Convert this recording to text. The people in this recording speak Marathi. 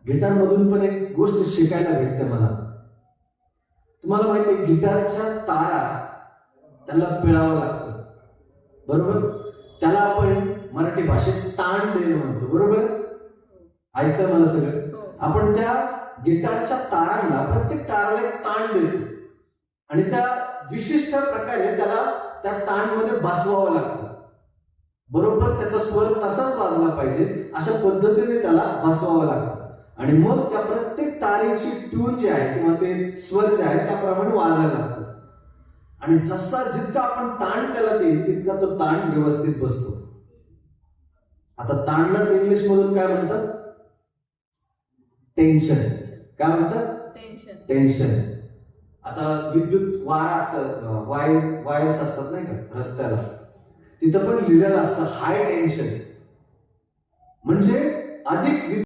गिटार मधून पण एक गोष्ट शिकायला भेटते मला. तुम्हाला माहिती आहे गिटारच्या तारा त्याला पिळावं लागतं, बरोबर? त्याला आपण मराठी भाषेत ताण देणं म्हणतो, बरोबर? ऐकतं मला सगळं? आपण त्या गिटारच्या तारांना, प्रत्येक ताराला एक ताण देतो आणि त्या विशिष्ट प्रकारे त्याला त्या ताणमध्ये बसवावं लागतं, बरोबर? त्याचा स्वर तसाच वाजला पाहिजे अशा पद्धतीने त्याला बसवावं लागतं आणि मग त्या प्रत्येक तारेची ट्यून जे आहे किंवा ते स्वर जे आहे त्याप्रमाणे वाजायला लागतं आणि जसा जितका आपण ताण त्याला देईल तितका तो ताण व्यवस्थित बसतो. आता ताणलाच इंग्लिश मधून काय म्हणतात? टेन्शन. काय म्हणतात? टेन्शन. आता विद्युत वारा असतात, वायर्स असतात नाही का रस्त्याला, तिथं पण लिहिलेलं असतं हाय टेन्शन, म्हणजे अधिक